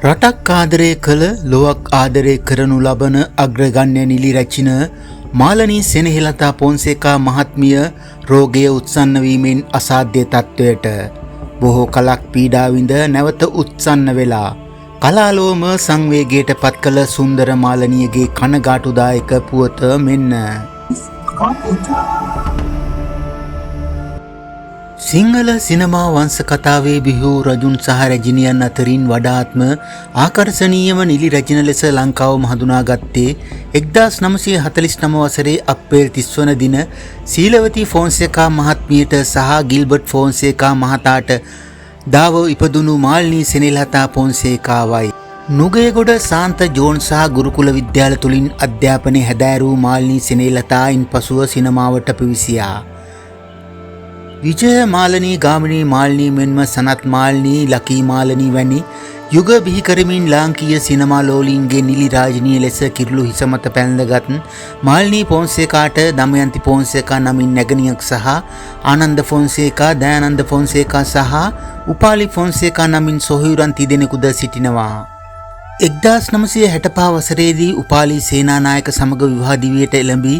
රටක් ආදරය කළ ලොවක් ආදරය කරනු ලබන අග්‍රගණ්‍ය නිලි රැචින මාලනී සෙනෙහෙලතා පොන්සේකා මහත්මිය රෝගය උත්සන්න වීමෙන් අසාධ්‍ය තත්ත්වයට බොහෝ කලක් පීඩා විඳ නැවත උත්සන්න වෙලා කලාලෝම සංවේගයට පත් කළ සුන්දර මාලනියගේ කනගාටුදායක පුවත මෙන්න. සිංහල සිනමා වංශ කතාවේ බිහි රජුන් සහ රැජිනියන් අතරින් වඩාත්ම ආකර්ශනීයම නිලි රැජින ලෙස ලංකාව හඳුනාගත්තේ 1949 වසරේ අප්‍රේල් 30 වන දින සීලවතී ෆොන්සේකා මහත්මියට සහ ගිල්බර්ට් ෆොන්සේකා මහතාට දාව ඉපදුණු මාලනී සෙනෙහෙලතා පොන්සේකාවයි. නුගේගොඩ සාන්ත ජෝන් සහ ගුරුකුල විද්‍යාල තුලින් අධ්‍යාපනය හැදෑරූ මාලනී සෙනෙහෙලතා ඉන්පසුව සිනමාවට පිවිසියා. විජය මාලනී, ගාමිණී මාලනී මෙන්ම සනත් මාලනී, ලකී මාලනී වැනි යුග බිහි කරමින් ලාංකීය සිනමා ලෝලීන්ගේ නිලි රාජනීය ලෙස කිරුළු හිස මත පැළඳගත් මාලනී ෆොන්සේකාට දමයන්ති ෆොන්සේකා නමින් නැගණියක් සහ ආනන්ද ෆොන්සේකා, දයානන්ද ෆොන්සේකා සහ උපාලි ෆොන්සේකා නමින් සොහොයුරන් තිදෙනෙකුද සිටිනවා. 1965 වසරේදී උපාලි සේනානායක සමග විවාහ දිවියට එළඹී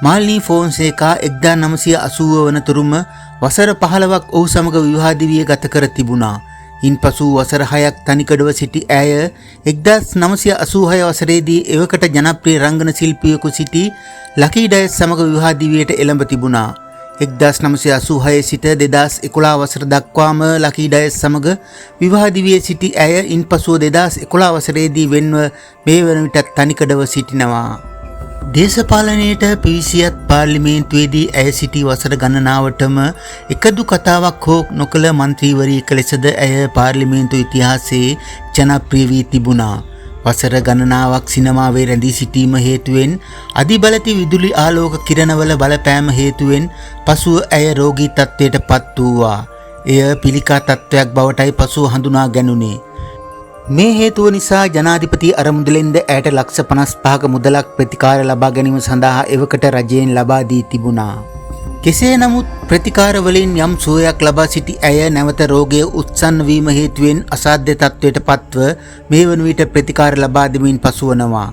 මාලනී ෆොන්සේකා 1980 වනතුරුම වසර 15ක් ඔහු සමග විවාහ දිවිය ගත කර තිබුණා. ඉන්පසු වසර 6ක් තනිකඩව සිටි ඇය 1986 වසරේදී එවකට ජනප්‍රිය රංගන ශිල්පියෙකු සිටි ලකී ඩයස් සමග විවාහ දිවියට එළඹ තිබුණා. 1986 සිට 2011 වසර දක්වාම ලකී ඩයස් සමග විවාහ දිවියේ සිටි ඇය ඉන්පසු 2011 වසරේදී වෙන්ව මේ වන විටත් තනිකඩව සිටිනවා. දේශපාලනයට පිවිසියත් පාර්ලිමේන්තුවේදී ඇය සිටි වසර ගණනාවටම එකදු කතාවක් හෝ නොකළ මන්ත්‍රීවරියක ලෙසද ඇය පාර්ලිමේන්තු ඉතිහාසයේ ජනප්‍රිය වී තිබුණා. වසර ගණනාවක් සිනමාවේ රැඳී සිටීම හේතුවෙන් අධිබලති විදුලි ආලෝක කිරණවල බලපෑම හේතුවෙන් පසුව ඇය රෝගී තත්ත්වයට පත් වූවා. එය පිළිකා තත්ත්වයක් බවටයි පසුව හඳුනා ගැනුණේ. මේ හේතුව නිසා ජනාධිපති අරමුදලෙන්ද ඇයට ලක්ෂ 55ක මුදලක් ප්‍රතිකාර ලබා ගැනීම සඳහා එවකට රජයෙන් ලබා දී තිබුණා. කෙසේ නමුත් ප්‍රතිකාර වලින් යම් සුවයක් ලබා සිටි ඇය නැවත රෝගය උත්සන්න වීම හේතුවෙන් අසාධ්‍ය තත්ත්වයට පත්ව මේ වන විට ප්‍රතිකාර ලබා දෙමින් පසුවනවා.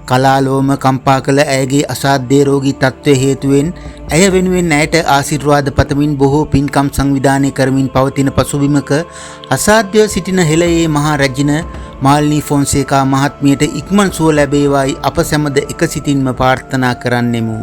කලාලෝම කම්පා කළ ඇයගේ අසාධ්‍ය රෝගී තත්ත්වය හේතුවෙන් ඇය වෙනුවෙන් ඇයට ආශිර්වාද පතමින් බොහෝ පින්කම් සංවිධානය කරමින් පවතින පසුබිමක අසාධ්‍යව සිටින හෙළයේ මහා රැජින මාලනී ෆොන්සේකා මහත්මියට ඉක්මන් සුව ලැබේවායි අප සැමද එක සිතින්ම ප්‍රාර්ථනා කරන්නෙමු.